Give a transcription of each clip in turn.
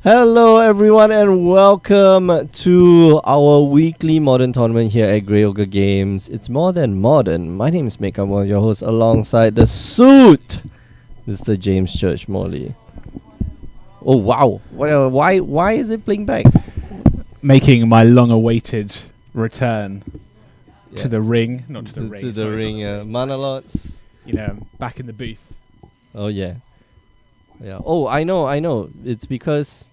Hello, everyone, and welcome to our weekly modern tournament here at Grey Ogre Games. It's more than modern. My name is Mick. I'm one of your hosts alongside the suit, Mr. James Church Morley. Oh wow! Why is it playing back? Making my long-awaited return Yeah. to the ring, not to the ring. To the sorry, it's ring, not the ring. Manalots. You know, back in the booth. Oh yeah, yeah. Oh, I know. It's because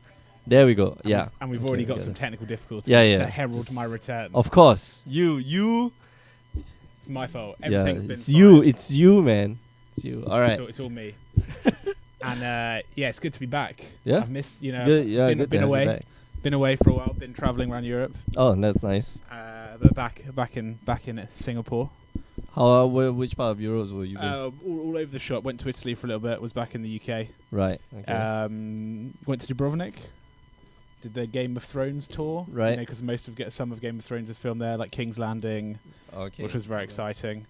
there we go. Yeah, And we've Okay, already got got some it. technical difficulties Yeah. to herald Just- my return. Of course, you. It's my fault. Yeah, Everything's been it's fine. you. It's you, man. It's you. All right. It's all me. And yeah, it's good to be back. Yeah? I've missed, Good, yeah, been, good to been have you away. back. Been away for a while. Been traveling around Europe. Oh, that's nice. But back in Singapore. How? Which part of Europe were you? All over the shop. Went to Italy for a little bit. Was back in the UK. Right. Okay. Went to Dubrovnik. Did the Game of Thrones tour. Right. Because some of Game of Thrones is filmed there, like King's Landing, Okay. which was very exciting.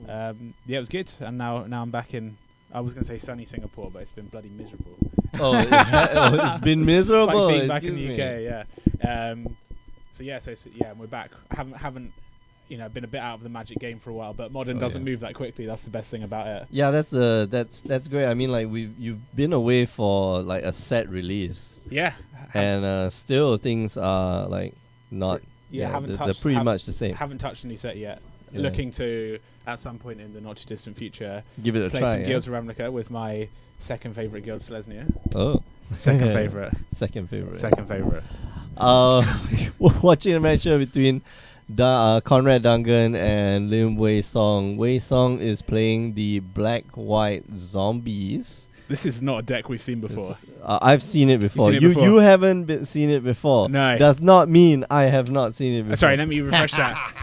Yeah, it was good. And now I'm back in. I was going to say sunny Singapore, but it's been bloody miserable. Oh, it's been miserable. It's like being back in the excuse UK. me. Yeah. So yeah, and we're back. Haven't been a bit out of the Magic game for a while, but Modern Oh, doesn't yeah. move that quickly. That's the best thing about it. Yeah, that's great. I mean, like you've been away for like a set release, Yeah. and still things are like not. They're pretty much the same. Haven't touched the new set yet. Yeah. Looking to at some point in the not too distant future Give it a play try. some yeah? Guilds of Ravnica with my second favorite guild, Selesnya. Oh, Second favorite. Second favorite. Second favorite. Watching a match between Conrad Dungan and Lim Wei Song. Wei Song is playing the black-white zombies. This is not a deck we've seen before. I've seen it before. seen it You before? you haven't seen it before. No. Does not mean I have not seen it before. Sorry, let me refresh that.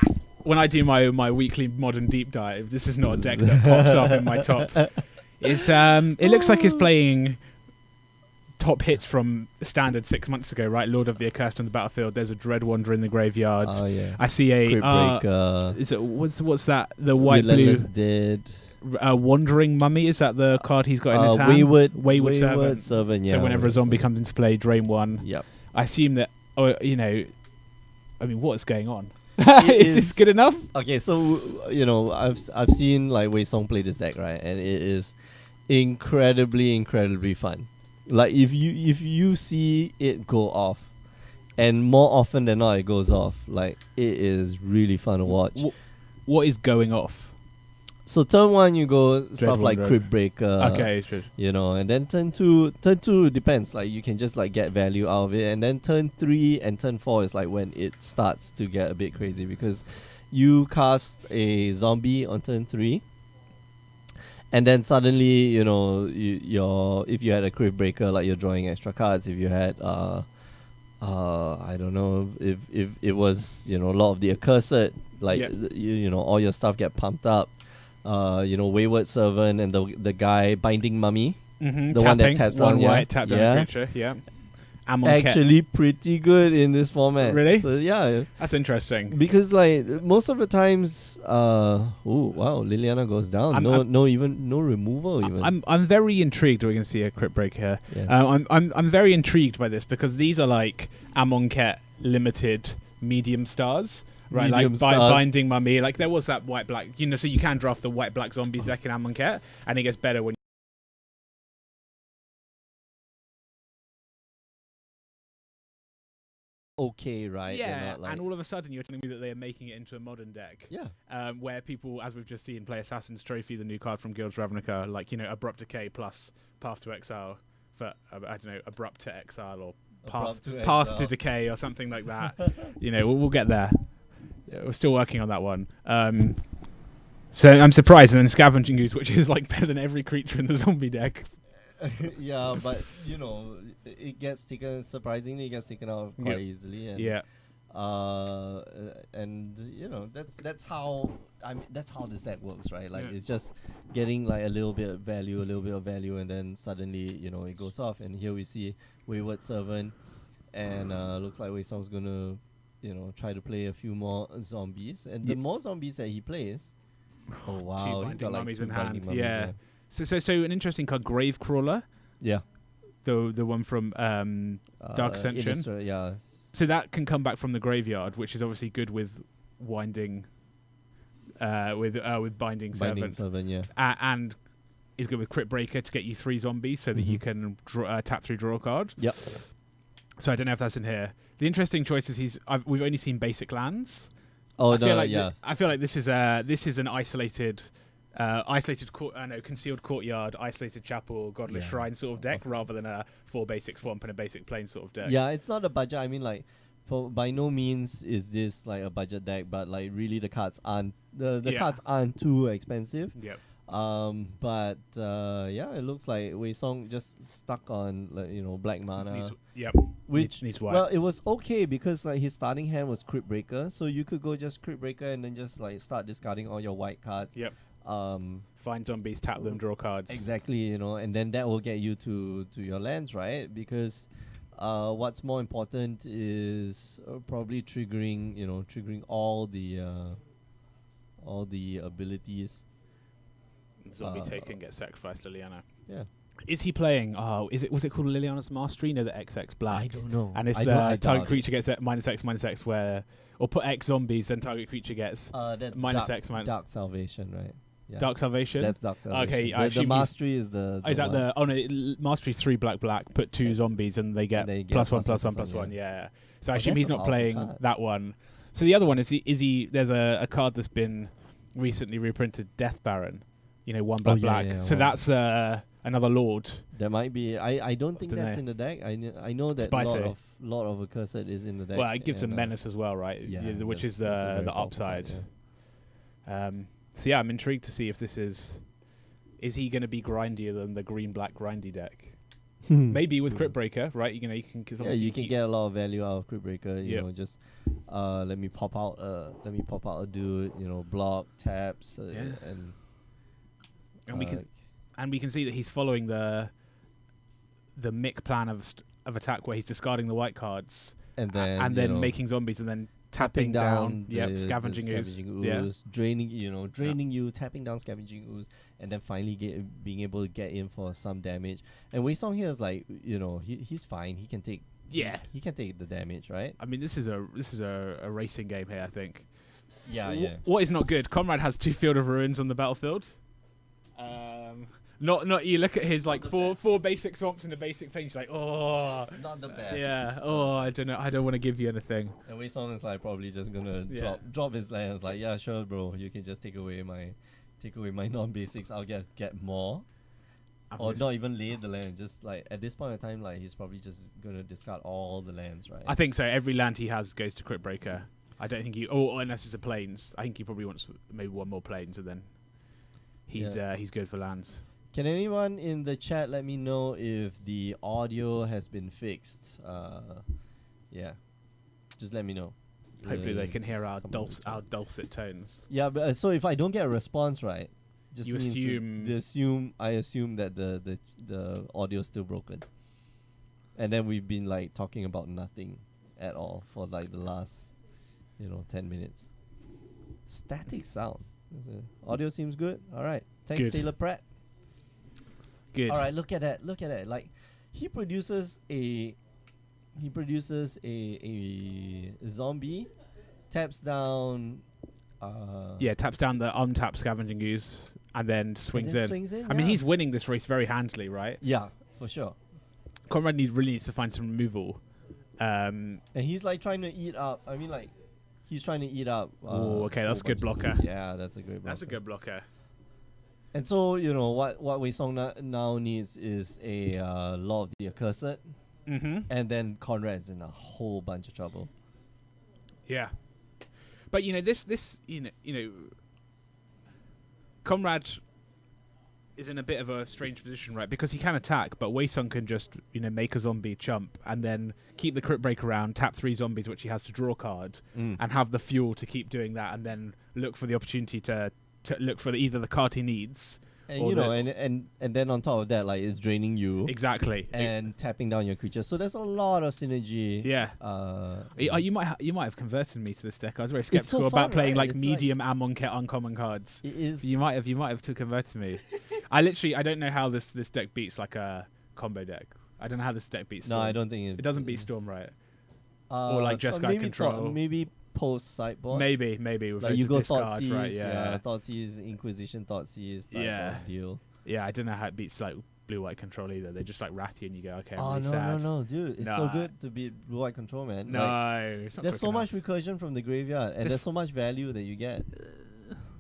When I do my weekly Modern deep dive, this is not a deck that pops up in my top. It's it looks like it's playing top hits from Standard 6 months ago, right? Lord of the Accursed on the battlefield. There's a Dread Wanderer in the graveyard. Oh yeah. I see a Crypt Breaker. is it what's that? The white Relentless blue Dead. Wandering Mummy. Is that the card he's got in his hand? Wayward Servant. Servant. Yeah. So whenever a Wayward zombie Servant. comes into play, drain one. Yep. I assume that. I mean, what is going on? It Is this is- good enough? Okay, so I've seen like Wei Song play this deck, right, and it is incredibly fun. Like if you see it go off, and more often than not it goes off, like it is really fun to watch. What is going off? So turn one you go stuff like Wanderer. Crypt Breaker, Okay, sure. and then turn two depends. Like you can just like get value out of it, and then turn 3 and turn 4 is like when it starts to get a bit crazy because you cast a zombie on turn 3, and then suddenly if you had a Crypt Breaker, like you're drawing extra cards. If you had I don't know if it was Lord of the Accursed, like Yeah. all your stuff get pumped up. Wayward Servant and the guy Binding Mummy. Mm-hmm. The one that taps one down, yeah. white tap down Yeah. a creature. Yeah. Amonkhet. Actually pretty good in this format. Really? So yeah, That's interesting. because like most of the times, oh wow, Liliana goes down. No removal even. I'm very intrigued. We're going to see a Crypt Break here. Yeah. I'm very intrigued by this because these are like Amonkhet limited medium stars. Right, Medium like stars. Binding Mummy. Like there was that white black, so you can draft the white black zombies deck in Amonkhet, and it gets better when. Okay, right? They're Yeah, not, like, and all of a sudden you're telling me that they are making it into a modern deck. yeah. Where people, as we've just seen, play Assassin's Trophy, the new card from Guilds Ravnica, like Abrupt Decay plus Path to Exile for I don't know, Abrupt to Exile or Path to Decay or something like that. We'll get there. We're still working on that one. So I'm surprised, and then Scavenging Ooze, which is like better than every creature in the zombie deck. Yeah, but it gets taken surprisingly. It gets taken out quite easily. And, Yeah. and that's how this deck works, right? Like Yeah. it's just getting like a little bit of value, and then suddenly it goes off. And here we see Wayward Servant, and looks like Wei Song's gonna try to play a few more zombies, and the more zombies that he plays. Oh wow, he's Binding got like Mummies two in Binding hand. Mummies, Yeah. So an interesting card, Gravecrawler. Yeah. the one from Dark Ascension. Yeah. So that can come back from the graveyard, which is obviously good with winding, with binding servant, yeah. And is good with Crypt Breaker to get you 3 zombies, so that you can tap 3, draw a card. Yep. So I don't know if that's in here. The interesting choice is we've only seen basic lands. Oh, I feel like this is an isolated. Concealed courtyard, isolated chapel, godless shrine sort of deck, rather than a 4 basic swamp and a basic plane sort of deck. Yeah, it's not a budget. I mean, like, by no means is this like a budget deck, but like really the cards aren't cards aren't too expensive. Yep. But it looks like Wei Song just stuck on black mana. Which needs white. Well, it was okay because like his starting hand was Crypt Breaker, so you could go just Crypt Breaker and then just like start discarding all your white cards. Yep. Find zombies, tap them, draw cards. Exactly, and then that will get you to your lands, right? Because what's more important is probably triggering all the abilities. Zombie taken, get sacrificed, Liliana. Yeah. Is he playing? Was it called Liliana's Mastery? No, the XX Black. I don't know. And it's the target creature gets -X where, or put X zombies, then target creature gets that's -X. Dark Salvation, right? Yeah. Dark Salvation. That's Dark Salvation. Okay, the Mastery is the. Is that the? Oh no, Mastery 3 black. Put 2 zombies and they get +1/+1/+1. Yeah. So I assume he's not playing that one. So the other one is he? There's a card that's been recently reprinted, Death Baron. 1 black. Yeah, so that's another lord. There might be. I don't think that's in the deck. I know that lot of Accursed is in the deck. Well, it gives a menace as well, right? Yeah, which is the upside. So yeah, I'm intrigued to see if this is he going to be grindier than the green-black grindy deck? Maybe with Crypt Breaker, right? You can get a lot of value out of Crypt Breaker. You know, just let me pop out a dude. Block taps and we can see that he's following the Mick plan of attack where he's discarding the white cards and then making zombies and then tapping down scavenging ooze, draining you, tapping down scavenging ooze, and then finally being able to get in for some damage. And Wei Song here is like, he's fine. He can take he can take the damage, right? I mean, this is a racing game here, I think. Yeah. What is not good? Conrad has 2 Field of Ruins on the battlefield. Not you look at his like four basic swamps and the basic thing. He's like, not the best. Yeah. I don't know. I don't want to give you anything. And Wei Song is like probably just gonna drop his lands. Like, yeah, sure, bro. You can just take away my non-basics. I'll get more, or not even lay the land. Just like at this point in time, like he's probably just gonna discard all the lands, right? I think so. Every land he has goes to Crypt Breaker. I don't think unless it's a plains. I think he probably wants maybe 1 more plains and then he's good for lands. Can anyone in the chat let me know if the audio has been fixed? Just let me know. Hopefully they can hear our dulcet tones. Yeah, but so if I don't get a response, right, just you I assume that the audio is still broken, and then we've been like talking about nothing at all for like the last 10 minutes. Static sound. Audio seems good. All right. Thanks, good. Taylor Pratt. Good. All right, look at that. Like he produces a zombie, taps down taps down the untapped Scavenging Ooze and then swings in. I mean, he's winning this race very handily, right? Yeah, for sure. Conrad really needs to find some removal. And he's like trying to eat up. I mean, like he's trying to eat up. Okay, that's a good blocker. Yeah, that's a great blocker. That's a good blocker. And so, what Wei Song now needs is a Law of the Accursed. Mm-hmm. And then Conrad's in a whole bunch of trouble. Yeah. But, Conrad is in a bit of a strange position, right? Because he can attack, but Wei Song can just, make a zombie chump and then keep the Crypt Breaker around, tap 3 zombies, which he has to draw a card, and have the fuel to keep doing that, and then look for the opportunity to look for either the card he needs, and then on top of that, like, it's draining you exactly and tapping down your creatures. So there's a lot of synergy. Yeah. You might have converted me to this deck. I was very skeptical about playing medium Amonkhet uncommon cards. It is. You might have converted me. I don't know how this deck beats like a combo deck. I don't know how this deck beats No, Storm. I don't think It doesn't beat Storm, right? Or like Jeskai maybe control. maybe post sideboard. Maybe with like you go discard, Thoughtseize, right? Yeah. Thoughtseize, Inquisition, Thoughtseize type Yeah. of deal. Yeah, I don't know how it beats like blue-white control either. They just like wrath you and you go, okay, I'm Oh really no, sad. no, dude! It's so Nah. good to beat blue white control, man. No, Like, it's not there's quick so much enough. recursion from the graveyard, and This- there's so much value that you get.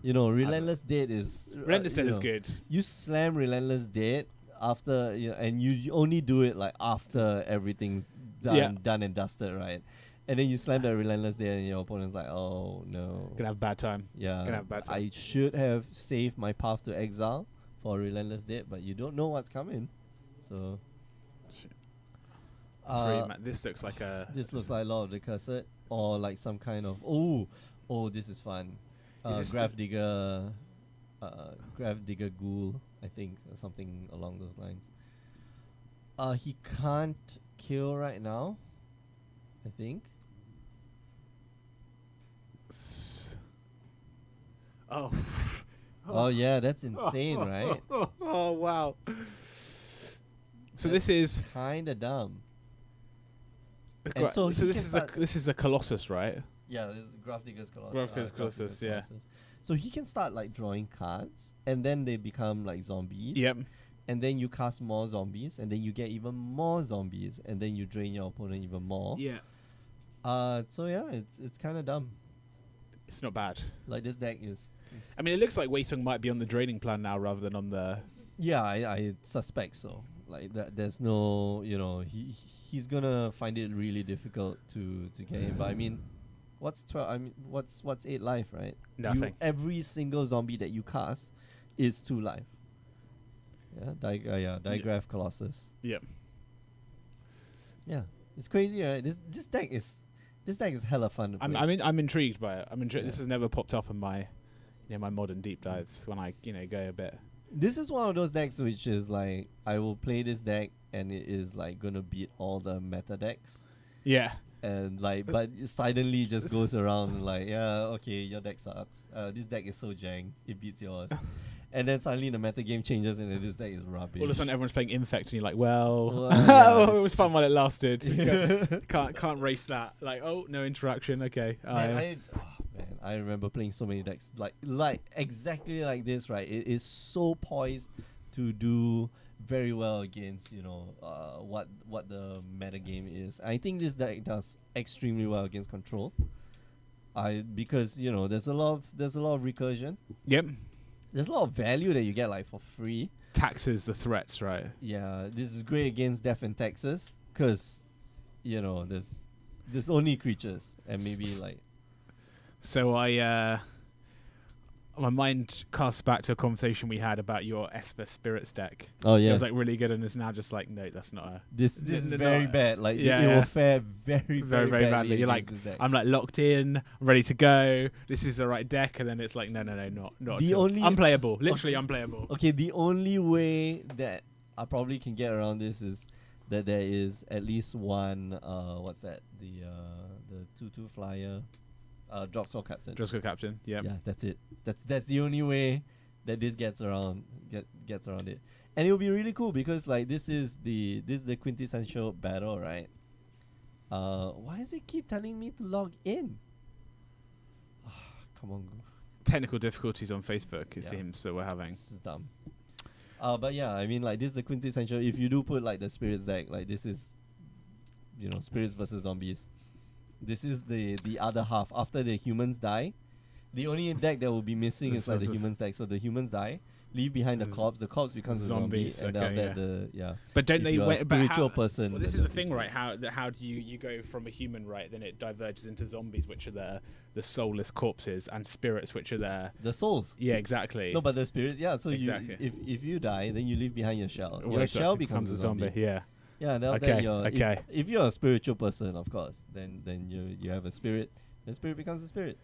You know, Relentless Dead is Relentless Dead you is know, good. You slam Relentless Dead after, and you only do it like after everything's done and dusted, right? And then you slam that Relentless Dead, and your opponent's like, "Oh no, Gonna have a bad time. yeah, gonna have a bad time. I should have saved my Path to Exile for Relentless Dead, but you don't know what's coming." So This looks like a. this looks like Lord of the Cursed, or like some kind of this is fun. Is this Grave Digger Ghoul, I think, or something along those lines. He can't kill right now, I think. Oh. Oh yeah, that's insane, right? Oh wow. So this is Kinda dumb. gra- so so he this can is this is a Colossus, right? Yeah, this is Grave Digger's Colossus. Grave Digger's Colossus, yeah. So he can start like drawing cards, and then they become like zombies. Yep. And then you cast more zombies, and then you get even more zombies, and then you drain your opponent even more. Yeah. So yeah, it's kind of dumb. It's not bad. Like this deck is I mean, it looks like Wei Sung might be on the draining plan now rather than on the. yeah, I suspect so. Like that, there's no, he's gonna find it really difficult to get him. But I mean, what's 12? I mean, what's 8 life, right? Nothing. Every single zombie that you cast is 2 life. Yeah, Digraph Colossus. Yep. Yeah, it's crazy, right? This deck is hella fun to play. I'm intrigued by it. Yeah. This has never popped up in my, my modern deep dives when I go a bit. This is one of those decks which is like, I will play this deck and it is like gonna beat all the meta decks. Yeah. And like, but it silently just goes around and like, yeah, okay, your deck sucks. This deck is so jank, it beats yours. And then suddenly the meta game changes and then this deck is rubbish. All of a sudden everyone's playing Infect and you're like, well, yeah, it was fun while it lasted. can't race that. Like, oh, no interaction. Okay. Man, I remember playing so many decks like exactly like this, right? It is so poised to do very well against what the meta game is. I think this deck does extremely well against control. Because there's a lot of recursion. Yep. There's a lot of value that you get like for free. Taxes the threats, right? Yeah, this is great against Death and Taxes because there's only creatures and maybe like. So my mind casts back to a conversation we had about your Esper Spirits deck. Oh yeah, It was like really good, and it's now just like, no, that's not a. This is very bad. Like it Yeah. will fare very Very, very badly. You're against like, this deck. I'm like locked in, ready to go. This is the right deck, and then it's like, no, not The at all. only- Unplayable, literally unplayable. Okay, the only way that I probably can get around this is that there is at least one what's that? The 2/2 flyer Droxel Captain. Driscoll Captain, yeah. Yeah, that's it. That's the only way that this gets around it. And it will be really cool because like this is the quintessential battle, right? Why does it keep telling me to log in? Come on. Technical difficulties on Facebook, it Yeah. seems that we're having. This is dumb. But yeah, I mean like this is the quintessential. If you do put like the spirits deck, like this is spirits versus zombies. This is the other half. After the humans die, the only deck that will be missing is like the humans deck. So the humans die, leave behind the corpse becomes a zombie, Zombies, and okay, then But don't if they you're a wait? But spiritual how, person? well, this is then the thing, it's right? How do you go from a human, right? Then it diverges into zombies, which are the soulless corpses, and spirits, which are the souls. Yeah, exactly. No, but the spirits. Yeah. So Exactly. if you die, then you leave behind your shell. Well, Your exactly, shell becomes a zombie. Yeah. Yeah. Then Okay, you're, okay. If you're a spiritual person, of course, then you have a spirit. The spirit becomes a spirit.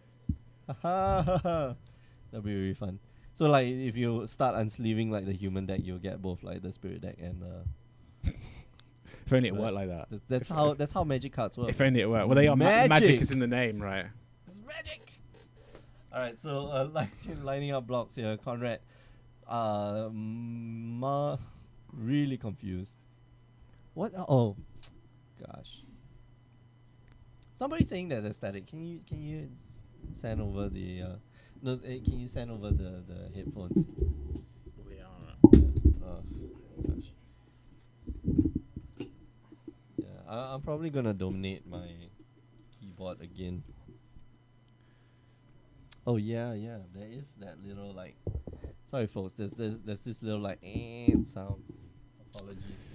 That'll be really fun. So like if you start unsleeving like the human deck, you'll get both like the spirit deck and If only it worked like that. that's how magic cards work. If only it worked. Well, they are Magic. magic is in the name, right? It's magic. All right, so lining up blocks here, Conrad. Really confused. What? Oh, gosh. Somebody's saying that the static. Can you send over the can you send over the headphones? We are. Oh, gosh. Yeah, I'm probably gonna donate my keyboard again. Oh yeah, there is that little like. Sorry, folks. There's this little like sound. Apologies.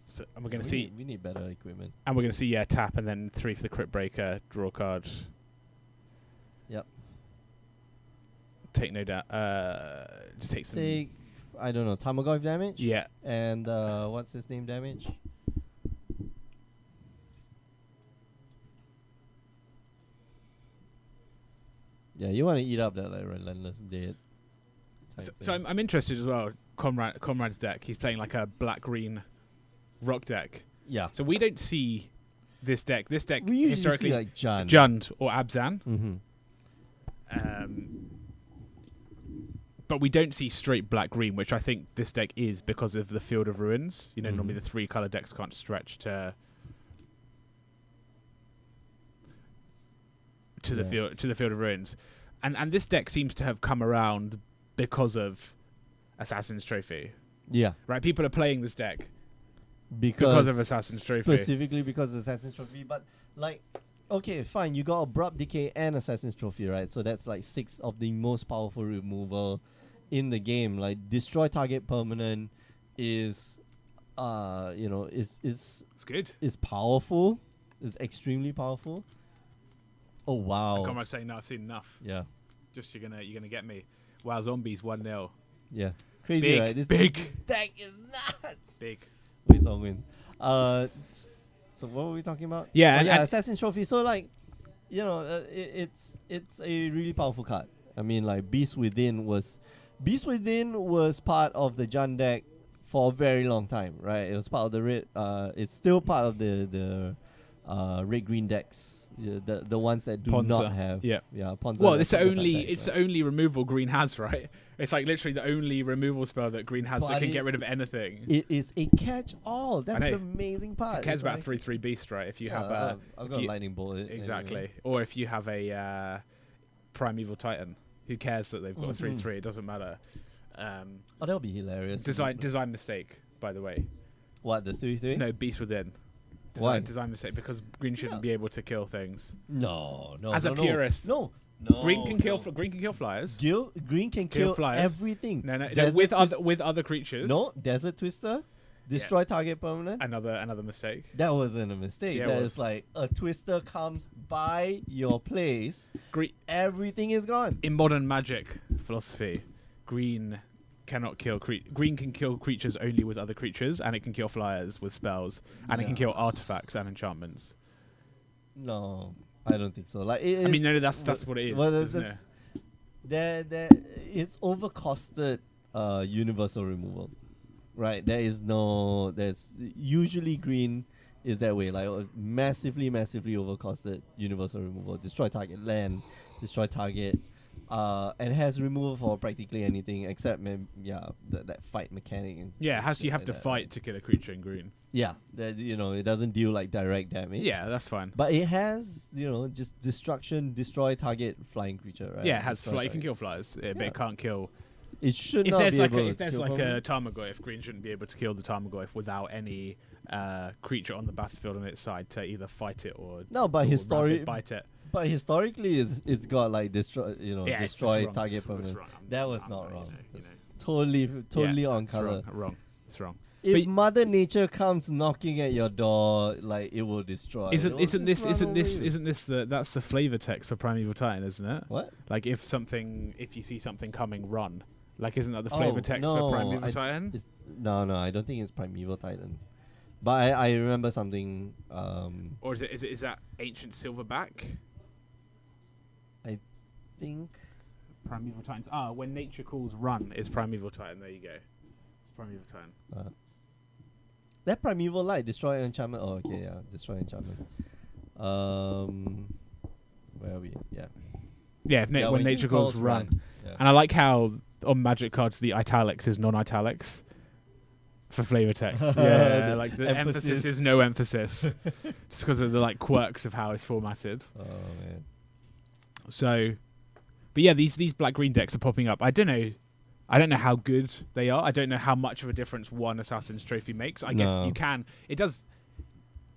So, and we're going to see. We need better equipment. And we're going to see tap and then 3 for the Crypt Breaker, draw card. Yep. Take no doubt. Just take some. Take, I don't know, Tarmogoyf damage. Yeah. And what's his name damage? Yeah, you want to eat up that like relentless dead. So I'm interested as well. Comrade's deck. He's playing like a black-green rock deck. Yeah. So we don't see this deck. This deck we historically see like Jund or Abzan. Mm-hmm. But we don't see straight black-green, which I think this deck is because of the Field of Ruins. You know, normally the 3-color decks can't stretch to the Field of Ruins, and this deck seems to have come around because of Assassin's Trophy. Yeah. Right. People are playing this deck because of Assassin's Trophy. Specifically because of Assassin's Trophy, but like. Okay, fine. You got Abrupt Decay and Assassin's Trophy, right? So that's like 6 of the most powerful removal in the game. Like destroy target permanent is, is it's good. Is powerful. Is extremely powerful. Oh wow! Comrade's saying no. I've seen enough. Yeah. Just you're gonna get me. Wow, zombies 1-0. Yeah. Crazy, big, right? This big deck is nuts. Big. Wait, song wins. So what were we talking about? Yeah, and Assassin's Trophy. So like, it's a really powerful card. I mean, like Beast Within was part of the Jund deck for a very long time, right? It was part of the red. It's still part of the red green decks. Yeah, the ones that do Ponza. not have. Yeah. Ponza. Well, it's the only removal green has, right? It's like literally the only removal spell that green has that can get rid of anything. It is a catch-all. That's the amazing part. It cares about 3/3 beast, right? If you have I've got a lightning bolt. Exactly. Anyway. Or if you have a Primeval Titan, who cares that they've got a 3/3? It doesn't matter. That'll be hilarious. Design mistake, by the way. What, the 3/3? No, Beast Within. Why? Design mistake, because green shouldn't be able to kill things. No. As a purist. No. Green can kill flyers. Green can kill flyers. everything. No, with other creatures. No, Desert Twister. Destroy target permanent. Another mistake. That wasn't a mistake. Yeah, that is like a Twister comes by your place. Everything is gone. In modern Magic philosophy, green cannot kill green can kill creatures only with other creatures, and it can kill flyers with spells, and it can kill artifacts and enchantments. No, I don't think so. Like that's what it is. Well, it's overcosted universal removal, right? There's usually green is that way, like massively overcosted universal removal. Destroy target land, destroy target. And has removal for practically anything except that fight mechanic. And you have to fight to kill a creature in green. Yeah, it doesn't deal like direct damage. Yeah, that's fine. But it has just destruction, destroy target flying creature, right? Yeah, it has it can kill flies, but it can't kill. It should not be able. If there's like a Tarmogoyf, green shouldn't be able to kill the Tarmogoyf without any creature on the battlefield on its side to either fight it or bite it. But historically, it's got like destroy target permanent. That was not wrong. Totally on color. It's wrong. If Mother Nature comes knocking at your door, like it will destroy. Isn't this that's the flavor text for Primeval Titan, isn't it? What? Like if you see something coming, run. Like isn't that the flavor text for Primeval Titan? No, I don't think it's Primeval Titan. But I remember something. Or is that Ancient Silverback? I think Primeval Titans. When nature calls, run is Primeval Titan. There you go. It's Primeval Titan. That Primeval Light, destroy enchantment. Oh, okay, yeah, destroy enchantment. Where are we? Yeah. Yeah, when nature calls, run. Yeah. And I like how on Magic cards the italics is non-italics. for flavor text. Yeah, like the emphasis is no emphasis, just because of the like quirks of how it's formatted. Oh man. So, but yeah, these black green decks are popping up. I don't know how good they are. I don't know how much of a difference one Assassin's Trophy makes. I guess you can. It does.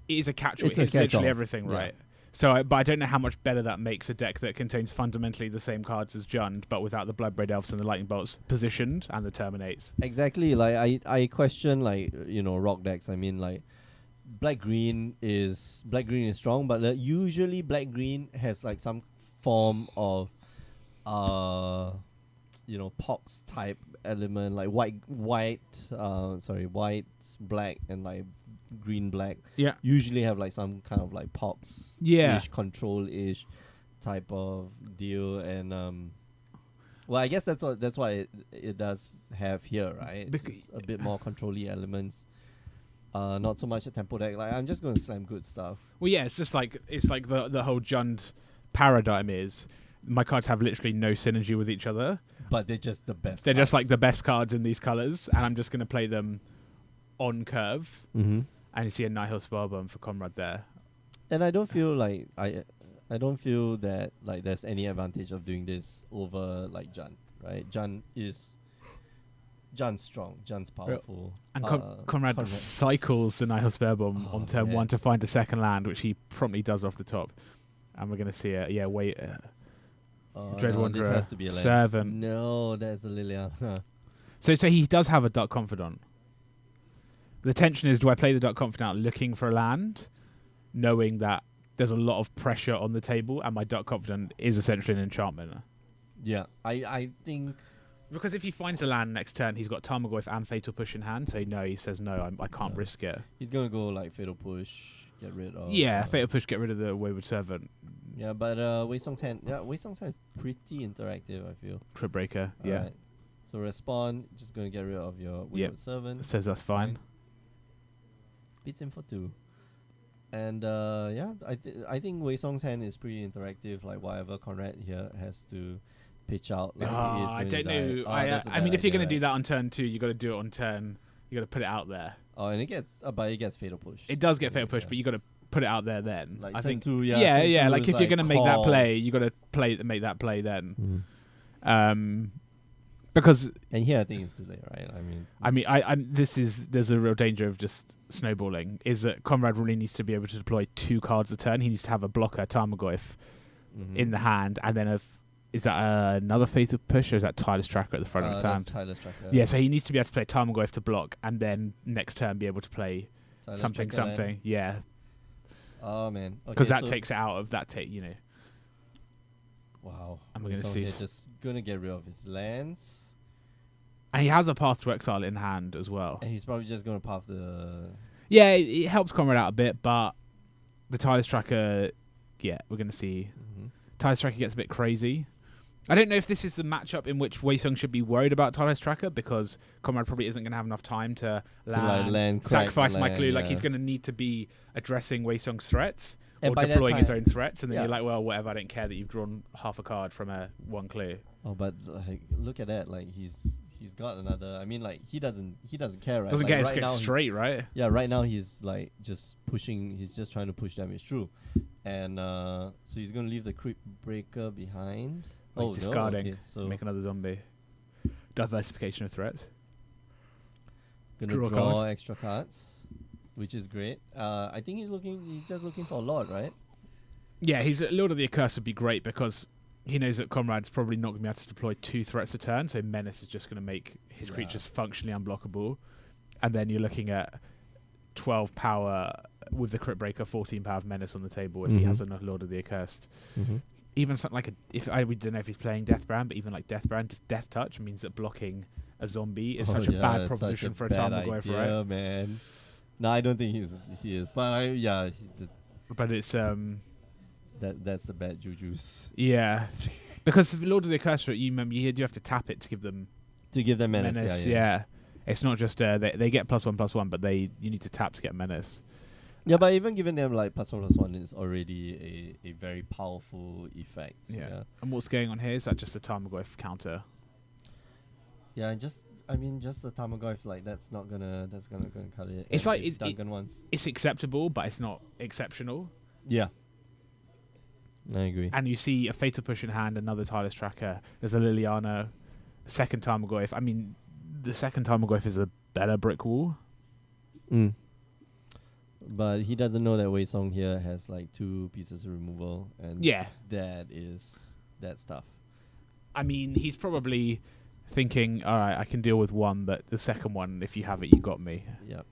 It is a catch-all. It's literally everything, right? So, but I don't know how much better that makes a deck that contains fundamentally the same cards as Jund, but without the Bloodbraid Elves and the Lightning Bolts positioned and the Terminates. Exactly. Like I question like rock decks. I mean like black green is strong, but usually black green has like some form of pox type element, like white, black, and like green black. Yeah. Usually have like some kind of like pox control-ish type of deal, and well, I guess that's what it does have here, right? Just a bit more control-y elements. Not so much a tempo deck. Like I'm just going to slam good stuff. Well, yeah, it's like the whole Jund paradigm is my cards have literally no synergy with each other, but they're just the best. They're just like the best cards in these colors, and I'm just going to play them on curve. Mm-hmm. And you see a Nihil Spellbomb for Comrade there. And I don't feel like I don't feel that like there's any advantage of doing this over like Jund, right? Jund's strong. Jund's powerful. And Conrad cycles the Nihil Spellbomb on turn 1 to find a second land, which he promptly does off the top. And we're going to see it. Yeah, wait. Dread Wanderer. This has to be a land. Servant. No, that's a Liliana. So he does have a Dark Confidant. The tension is, do I play the Dark Confidant looking for a land, knowing that there's a lot of pressure on the table, and my Dark Confidant is essentially an enchantment? Yeah, I think... Because if he finds a land next turn, he's got Tarmogoyf and Fatal Push in hand, so he says, no, I can't risk it. He's going to go like Fatal Push, get rid of... Yeah, Fatal Push, get rid of the Wayward Servant. Yeah, but Wei Song 10... Yeah, Wei Song 10 is pretty interactive, I feel. Crypt Breaker, yeah. Right. So respond, just going to get rid of your Wayward Servant. It says that's fine. Beats him for 2. And I think Wei Song's hand is pretty interactive. Like whatever Conrad here has to pitch out. Like I don't know. I mean, if you're going to do that on turn 2, you got to do it on turn. You got to put it out there. Oh, and it gets Fatal Push. It does get Fatal Push, but you got to put it out there then. Like I think 2, yeah. Like if you're going to make that play, you got to make that play then. Because and here I think it's too late, right? There's a real danger of just snowballing. Is that Conrad really needs to be able to deploy 2 cards a turn. He needs to have a blocker Tarmogoyf in the hand, and then is that another Fatal Push, or is that Tireless Tracker at the front of his hand? Tireless Tracker. Yeah, so he needs to be able to play Tarmogoyf to block, and then next turn be able to play something. Land. Yeah. Oh man, because that takes it out of that. Wow. And we're going to see. He's just going to get rid of his lands. And he has a Path to Exile in hand as well. And he's probably just going to path the... Yeah, it helps Conrad out a bit, but the Tireless Tracker, we're going to see. Tireless Tracker gets a bit crazy. I don't know if this is the matchup in which Wei Song should be worried about Tireless Tracker, because Conrad probably isn't going to have enough time to land sacrifice my clue. Like, he's going to need to be addressing Wei Song's threats, or deploying his own threats, and then you're like, well, whatever, I don't care that you've drawn half a card from a 1 clue. Oh, but like, look at that. Like, he's got another... I mean, like, he doesn't care, right? Doesn't like, get his skate straight, right? Yeah, right now he's like just pushing... He's just trying to push damage through. And so he's going to leave the Crypt Breaker behind. He's discarding. Okay, so make another zombie. Diversification of threats. Gonna draw extra cards, which is great. I think he's just looking for a Lord, right? Yeah, Lord of the Accursed would be great, because he knows that Conrad's probably not going to be able to deploy 2 threats a turn, so Menace is just going to make his creatures functionally unblockable. And then you're looking at 12 power with the Crypt Breaker, 14 power of Menace on the table if he has enough Lord of the Accursed. Even something like we don't know if he's playing Deathbrand, but even like Deathbrand, just Death Touch means that blocking a zombie is such a bad proposition for a Tarmogoyf, right? Yeah, man. No, I don't think he is. But but it's that's the bad juju's. Yeah, because Lord of the Accursed, you do have to tap it to give them menace. Yeah, it's not just they get +1/+1, but you need to tap to get Menace. Yeah, but even giving them like +1/+1 is already a very powerful effect. Yeah. And what's going on here? Is that just a Tarmogoyf counter? Yeah, I mean, just the Tarmogoyf, like that's gonna cut it. It's And like if Duncan wants. it's acceptable, but it's not exceptional. Yeah. I agree. And you see a Fatal Push in hand, another Tireless Tracker. There's a Liliana, a second Tarmogoyf. I mean, the second Tarmogoyf is a better brick wall. Mm. But he doesn't know that Wei Song here has like 2 pieces of removal, and Yeah. that's tough. I mean, he's probably thinking, all right, I can deal with one, but the second one, if you have it, you got me. Yep.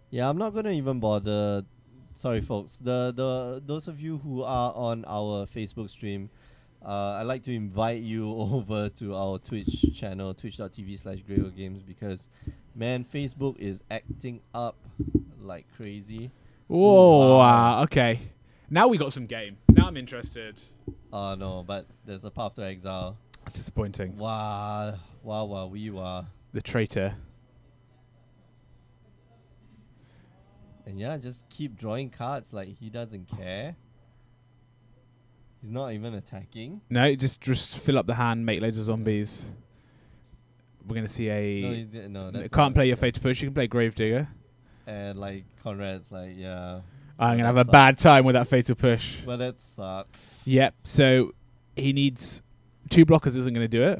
Yeah, I'm not gonna even bother. Sorry, folks. The those of you who are on our Facebook stream, I'd like to invite you over to our Twitch channel, twitch.tv/GreyWolfGames, because, man, Facebook is acting up like crazy. Oh, wow. Okay. Now we got some game. Now I'm interested. Oh no, but there's a Path to Exile. That's disappointing. Wow, we were. The traitor. And yeah, just keep drawing cards like he doesn't care. He's not even attacking. No, just fill up the hand, make loads of zombies. We're gonna see a. No, that's can't play your Fatal Push. You can play Gravedigger. And like Conrad's like, yeah. I'm gonna have a bad time with that Fatal Push. Well, that sucks. Yep. So he needs 2 blockers. Isn't gonna do it.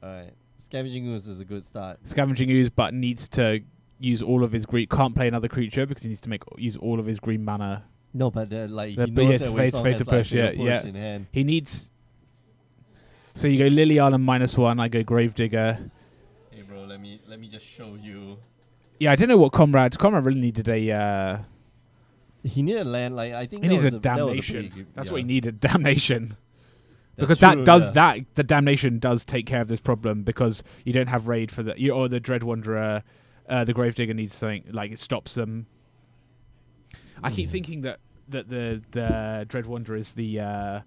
All right. Scavenging Ooze is a good start. Scavenging Ooze, but needs to use all of his green. Can't play another creature because he needs to use all of his green mana. No, but like he But knows yes, that Wei Song Fatal has Push, like yeah, Fatal Push in hand. He needs. So you go Liliana -1. I go Gravedigger. Hey, bro, let me just show you. Yeah, I don't know what Comrade really needed a. He needed land. Like I think He that needed was Damnation. That's what he yeah. needed. Damnation. That's Because true, that does yeah. the Damnation does take care of this problem because you don't have raid for or the Dread Wanderer, the Gravedigger needs something like it stops them. I keep thinking that the Dread Wanderer is the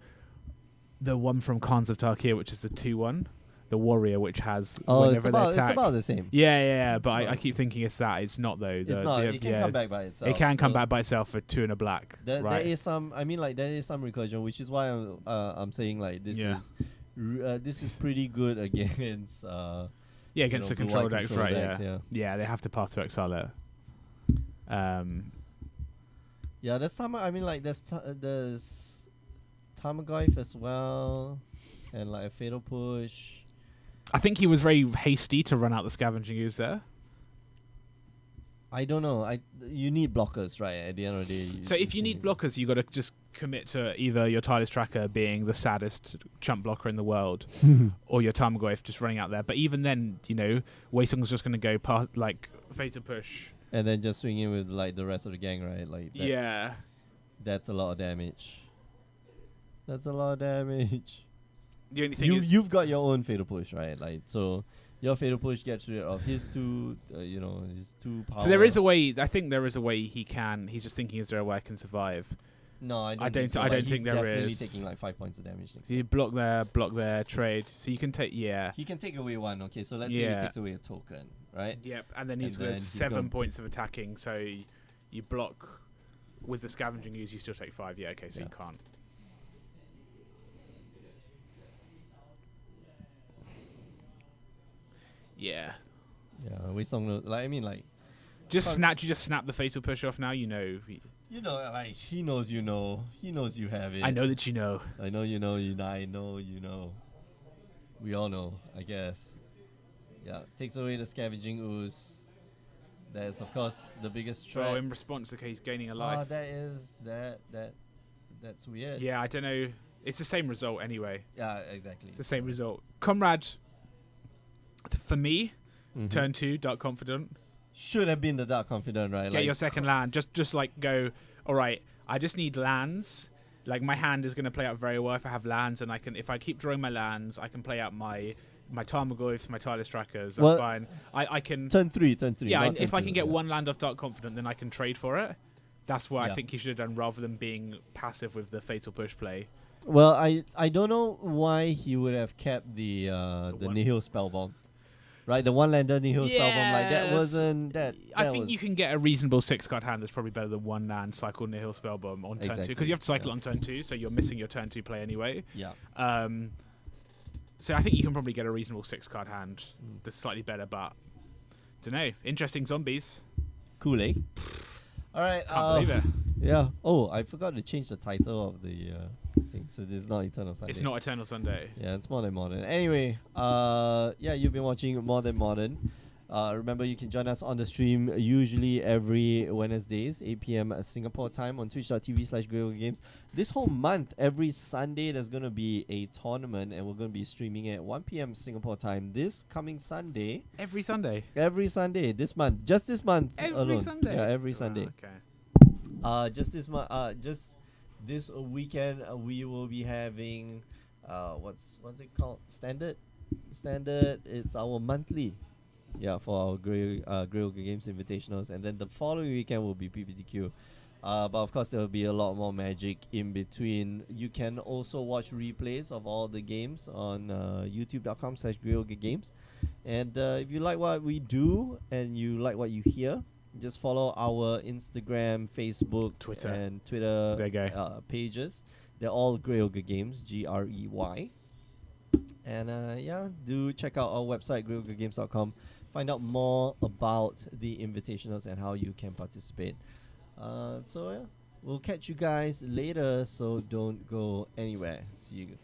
one from Khans of Tarkir, which is the 2/1, the warrior, which has whenever they attack. It's about the same. Yeah. But I keep thinking it's that. It's not though. It's not. It can come back by itself. It can come back by itself for 2 and a black. There right. is some. I mean, like there is some recursion, which is why I'm saying like this is pretty good against. Against the control decks, right? Decks, Yeah, they have to Path to Exile it. Yeah, there's some. I mean, like there's Tarmogoyf as well, and like a Fatal Push. I think he was very hasty to run out the Scavenging Ooze there. I don't know. You need blockers, right? At the end of the day. So if you need blockers, you got to just commit to either your Tireless Tracker being the saddest chump blocker in the world, or your Tarmogoyf just running out there. But even then, Wei Song's just going to go past like Fatal Push. And then just swing in with like the rest of the gang, right? Like that's a lot of damage. That's a lot of damage. The only thing is you've got your own Fatal Push, right? Like so, your Fatal Push gets rid of his 2, his 2 power. So there is a way. I think there is a way he can. He's just thinking, is there a way I can survive? No, I don't think there is. He's taking like 5 points of damage. So you block their trade. So you can take He can take away 1. Okay, so let's say he takes away a token, right? Yep, and then he's got 7 points of attacking. So you block with the Scavenging Ooze. You still take 5. Yeah, okay, so you can't. Yeah. Yeah, Wei Song. Like I mean, like just snap the Fatal Push off now. Like he knows you know. He knows you have it. I know that you know. I know you know. I know you know. We all know, I guess. Yeah, takes away the Scavenging Ooze. That's of course the biggest threat. Oh, in response, okay, he's gaining a life. That's weird. Yeah, I don't know. It's the same result anyway. Yeah, exactly. It's the same result. Comrade, for me, turn 2, Dark Confidant. Should have been the Dark Confidant, right? Get your second land. Just like go, all right, I just need lands. Like my hand is going to play out very well if I have lands, and if I keep drawing my lands, I can play out my Tarmogoyfs, my Tireless Trackers. That's fine. I can turn 3. Yeah, if I can get 1 land off Dark Confidant, then I can trade for it. That's what I think he should have done rather than being passive with the Fatal Push play. Well, I don't know why he would have kept the Nihil Spellbomb. right? The one lander Nihil Spellbomb, like that Yes. wasn't that. I think you can get a reasonable 6-card hand that's probably better than one land cycle Nihil Spellbomb on turn 2, Exactly, because you have to cycle yeah. on turn 2, so you're missing your turn 2 play anyway. Yeah. So I think you can probably get a reasonable 6-card hand Mm. that's slightly better, but don't know. Interesting zombies. Cool, eh? All right. Can't believe it. Yeah. Oh, I forgot to change the title of the thing. So this is not Eternal Sunday. It's not Eternal Sunday. Yeah, it's More Than Modern. Anyway, yeah, you've been watching More Than Modern. Remember, you can join us on the stream usually every Wednesdays, 8 p.m. Singapore time on twitch.tv/GreyOgaGames. This whole month, every Sunday, there's going to be a tournament, and we're going to be streaming at 1 p.m. Singapore time this coming Sunday. Every Sunday. Every Sunday this month. Just this month Every alone. Sunday? Yeah, every Wow, Sunday. okay. Just this month. Just this weekend, we will be having what's it called? Standard. It's our monthly. Yeah, for our Grey Games Invitationals, and then the following weekend will be PPTQ. But of course, there will be a lot more magic in between. You can also watch replays of all the games on youtube.com/GreyOgaGames. And if you like what we do and you like what you hear, just follow our Instagram, Facebook, Twitter. and Twitter There you go. pages. They're all Grey Ogre Games, GREY. And yeah, do check out our website, greyogames.com. Find out more about the invitationals and how you can participate. So yeah, we'll catch you guys later, so don't go anywhere. See you.